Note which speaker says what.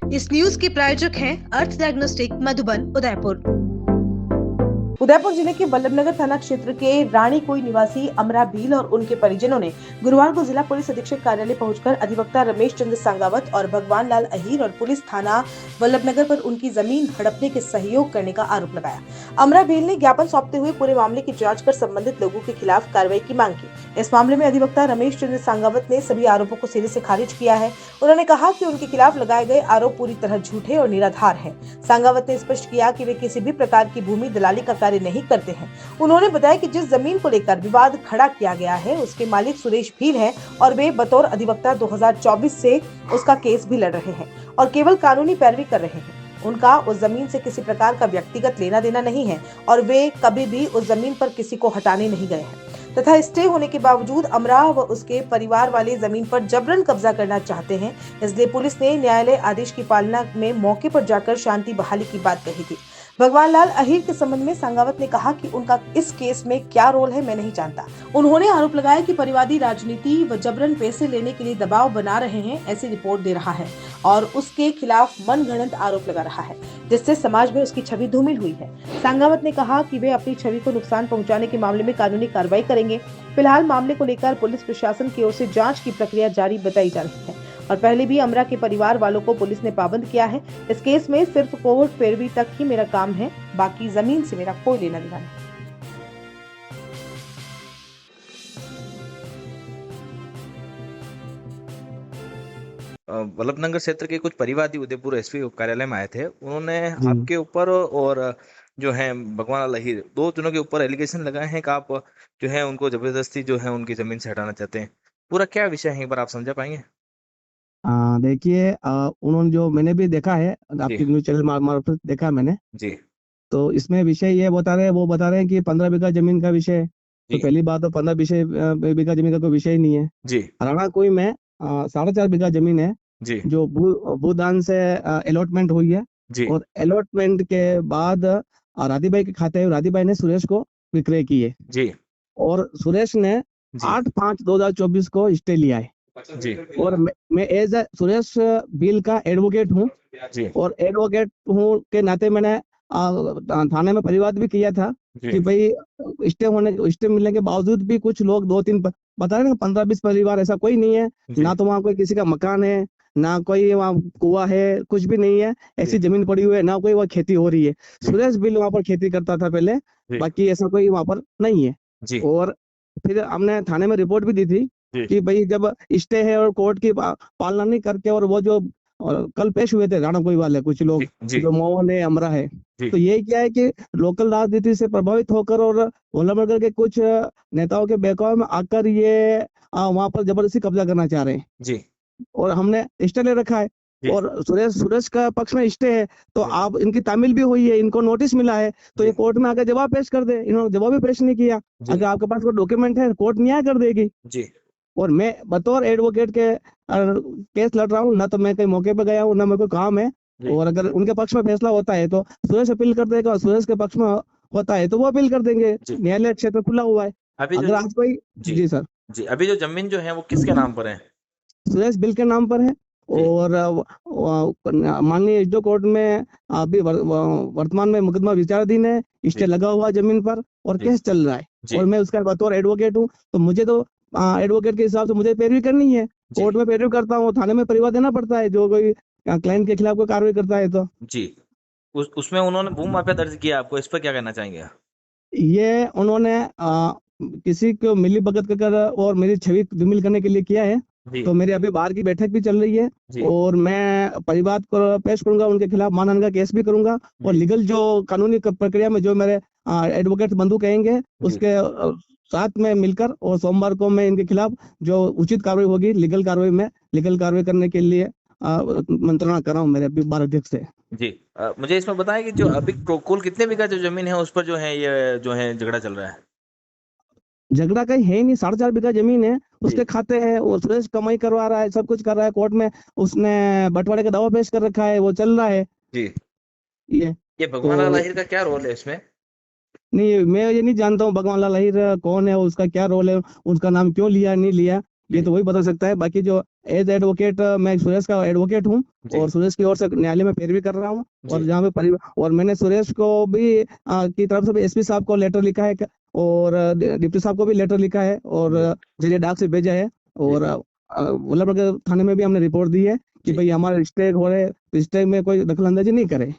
Speaker 1: इस न्यूज के प्रायोजक हैं अर्थ डायग्नोस्टिक मधुबन उदयपुर।
Speaker 2: उदयपुर जिले के बल्लभनगर थाना क्षेत्र के रानी कोई निवासी अमरा भील और उनके परिजनों ने गुरुवार को जिला पुलिस अधीक्षक कार्यालय पहुंचकर अधिवक्ता रमेश चंद्र सांगावत और भगवान लाल अहीर और पुलिस थाना बल्लभनगर पर उनकी जमीन हड़पने के सहयोग करने का आरोप लगाया। अमरा भील ने ज्ञापन सौंपते हुए पूरे मामले की जाँच कर संबंधित लोगों के खिलाफ कार्रवाई की मांग की। इस मामले में अधिवक्ता रमेश चंद्र सांगावत ने सभी आरोपों को सिरे से खारिज किया है। उन्होंने कहा कि उनके खिलाफ लगाए गए आरोप पूरी तरह झूठे और निराधार है। सांगावत ने स्पष्ट किया कि वे किसी भी प्रकार की भूमि दलाली का कार्य नहीं करते हैं। उन्होंने बताया कि जिस जमीन को लेकर विवाद खड़ा किया गया है उसके मालिक सुरेश भील है और वे बतौर अधिवक्ता 2024 से उसका केस भी लड़ रहे हैं और केवल कानूनी पैरवी कर रहे हैं। उनका उस जमीन से किसी प्रकार का व्यक्तिगत लेना देना नहीं है और वे कभी भी उस जमीन पर किसी को हटाने नहीं गए हैं तथा स्टे होने के बावजूद अमरा व उसके परिवार वाले जमीन पर जबरन कब्जा करना चाहते हैं। इसलिए पुलिस ने न्यायालय आदेश की पालना में मौके पर जाकर शांति बहाली की बात कही थी। भगवान लाल अहीर के संबंध में सांगावत ने कहा कि उनका इस केस में क्या रोल है मैं नहीं जानता। उन्होंने आरोप लगाया कि परिवादी राजनीति व जबरन पैसे लेने के लिए दबाव बना रहे हैं ऐसी रिपोर्ट दे रहा है और उसके खिलाफ मनगढ़ंत आरोप लगा रहा है जिससे समाज में उसकी छवि धूमिल हुई है। सांगावत ने कहा कि वे अपनी छवि को नुकसान पहुंचाने के मामले में कानूनी कार्रवाई करेंगे। फिलहाल मामले को लेकर पुलिस प्रशासन की ओर से जांच की प्रक्रिया जारी बताई जा रही है और पहले भी अमरा के परिवार वालों को पुलिस ने पाबंद किया है। इस केस में सिर्फ कोर्ट पैरवी तक ही मेरा काम है, बाकी जमीन से मेरा कोई लेना देना नहीं।
Speaker 3: बल्लभनगर क्षेत्र के कुछ परिवादी उदयपुर एसपी कार्यालय में आए थे। उन्होंने
Speaker 4: जी।
Speaker 3: आपके ऊपर और जो है भगवान लहीर दो जनों के ऊपर एलिगेशन लगाए हैं कि आप जो है उनको जबरदस्ती जो है उनकी जमीन से हटाना चाहते हैं। पूरा क्या विषय है एक बार आप समझा पाएंगे?
Speaker 4: देखिए, उन्होंने जो मैंने भी देखा है आपकी न्यूज चैनल मार्फत देखा मैंने।
Speaker 3: जी
Speaker 4: तो इसमें विषय ये बता रहे हैं कि 15 बीघा जमीन का विषय है। तो
Speaker 3: जी
Speaker 4: पहली बात तो 15 बीघा जमीन का कोई विषय ही नहीं है।
Speaker 3: जी
Speaker 4: राणा कोई में 4.5 बीघा जमीन है
Speaker 3: जी
Speaker 4: जो भूदान से अलॉटमेंट हुई है
Speaker 3: जी
Speaker 4: और अलॉटमेंट के बाद राधी भाई के खाते में राधी भाई ने सुरेश को विक्रय की है
Speaker 3: जी
Speaker 4: और सुरेश ने
Speaker 3: जी
Speaker 4: 8/5/2024 को स्टे लिया है।
Speaker 3: जी
Speaker 4: और मैं एज ए सुरेश बिल का एडवोकेट हूँ
Speaker 3: जी
Speaker 4: और एडवोकेट हूँ के नाते मैंने थाने में परिवाद भी किया था कि
Speaker 3: जी
Speaker 4: भाई स्टे मिलने के बावजूद भी कुछ लोग 2-3 बता रहे हैं 15-20 परिवार, ऐसा कोई नहीं है।
Speaker 3: जी
Speaker 4: ना तो वहाँ कोई किसी का मकान है, ना कोई वहाँ कुआं है, कुछ भी नहीं है। ऐसी
Speaker 3: जी
Speaker 4: जमीन पड़ी हुई है, ना कोई वहाँ खेती हो रही है।
Speaker 3: जी
Speaker 4: सुरेश बिल वहाँ पर खेती करता था पहले,
Speaker 3: जी
Speaker 4: बाकी ऐसा कोई वहाँ पर नहीं है।
Speaker 3: जी
Speaker 4: और फिर हमने थाने में रिपोर्ट भी दी थी
Speaker 3: जी
Speaker 4: कि भाई जब स्टे है और कोर्ट की पालना नहीं करके और वो जो और कल पेश हुए थे राणा कोई वाले कुछ लोग
Speaker 3: जी जी
Speaker 4: जो मोहन है, अमरा है।
Speaker 3: जी
Speaker 4: तो ये क्या है कि लोकल राजनीति से प्रभावित होकर और बल्लभनगर के कुछ नेताओं के बहकावे में आकर ये वहां पर जबरदस्ती कब्जा करना चाह रहे हैं
Speaker 3: जी
Speaker 4: और हमने स्टे ले रखा है।
Speaker 3: जी
Speaker 4: और सुरेश का पक्ष में स्टे है तो
Speaker 3: जी
Speaker 4: आप इनकी तामील भी हुई है, इनको नोटिस मिला है तो ये
Speaker 3: जी
Speaker 4: कोर्ट में आकर जवाब पेश कर दे। इन्होंने जवाब भी पेश नहीं किया।
Speaker 3: जी
Speaker 4: अगर आपके पास कोई डॉक्यूमेंट है कोर्ट न्याय कर देगी।
Speaker 3: जी
Speaker 4: और मैं बतौर एडवोकेट के केस लड़ रहा हूँ, ना तो मैं कहीं मौके पे गया हूँ, ना मेरे को काम है।
Speaker 3: जी
Speaker 4: और अगर उनके पक्ष में फैसला होता है तो सुरेश अपील कर देगा और सुरेश के पक्ष में होता है तो वो अपील कर देंगे।
Speaker 3: जी
Speaker 4: न्यायालय क्षेत्र खुला हुआ है।
Speaker 3: अभी जो
Speaker 4: अगर आज कोई
Speaker 3: जी
Speaker 4: जी सर,
Speaker 3: जी अभी जो जमीन जो है वो किसके नाम पर है?
Speaker 4: सुरेश बिल के नाम पर है
Speaker 3: जी
Speaker 4: और माननीय एसडीओ कोर्ट में अभी वर्तमान में मुकदमा विचाराधीन है। स्टे
Speaker 3: जी
Speaker 4: लगा हुआ जमीन पर और
Speaker 3: जी
Speaker 4: केस चल रहा है
Speaker 3: जी
Speaker 4: और मैं उसका बतौर एडवोकेट हूँ तो मुझे तो एडवोकेट के हिसाब से मुझे पैरवी करनी है।
Speaker 3: जी
Speaker 4: कोर्ट में पैरवी करता हूँ, थाने में परिवाद देना पड़ता है जो कोई क्लाइंट के खिलाफ कोई कार्रवाई करता है। तो
Speaker 3: जी उसमें उन्होंने भूमि माफिया दर्ज किया, आपको इस पर क्या कहना चाहेंगे?
Speaker 4: ये उन्होंने किसी को मिली भगत कर और मेरी छवि धूमिल करने के लिए किया है।
Speaker 3: जी
Speaker 4: तो मेरी अभी बाहर की बैठक भी चल रही है
Speaker 3: जी
Speaker 4: और मैं परिवाद को पेश करूंगा, उनके खिलाफ मानहानि का केस भी करूंगा और
Speaker 3: जी
Speaker 4: लीगल जो कानूनी प्रक्रिया में जो मेरे एडवोकेट बंधु कहेंगे
Speaker 3: जी
Speaker 4: उसके साथ में मिलकर और सोमवार को मैं इनके खिलाफ जो उचित कार्रवाई होगी लीगल कार्रवाई करने के लिए मंत्रणा कर रहा हूँ मेरे अभी बार अध्यक्ष से।
Speaker 3: जी मुझे इसमें बताएं कि जो अभी कुल कितने बीघा जो जमीन है उस पर जो है ये जो है झगड़ा चल रहा है?
Speaker 4: झगड़ा कहीं है ही नहीं। 4.5 बीघा जमीन है,
Speaker 3: जी
Speaker 4: उसके खाते हैं, वो सुरेश कमाई करवा रहा है, सब कुछ कर रहा है। कोर्ट में उसने बंटवारे का दावा पेश कर रखा है, वो चल रहा है।
Speaker 3: जी
Speaker 4: ये
Speaker 3: ये
Speaker 4: तो
Speaker 3: भगवान लाल आहिर का क्या रोल है इसमें?
Speaker 4: नहीं, मैं ये नहीं जानता हूँ भगवान लाल अहीर कौन है, उसका क्या रोल है, उसका नाम क्यों लिया नहीं लिया, ये
Speaker 3: जी
Speaker 4: तो वही बता सकता है। बाकी जो एज एडवोकेट मैं सुरेश का एडवोकेट हूँ
Speaker 3: जी।
Speaker 4: और सुरेश की ओर से न्यायालय में पैरवी कर रहा हूँ। और
Speaker 3: जी।
Speaker 4: जहाँ पे और मैंने सुरेश को भी की तरफ से एसपी साहब को लेटर लिखा है और डिप्टी साहब को भी लेटर लिखा है और जरिए डाक से भेजा है। और वल्लभनगर थाने में भी हमने रिपोर्ट दी है कि
Speaker 3: जी।
Speaker 4: भाई हमारे रिश्ते हो रहे, रिश्ते में कोई दखल अंदाजी नहीं करे।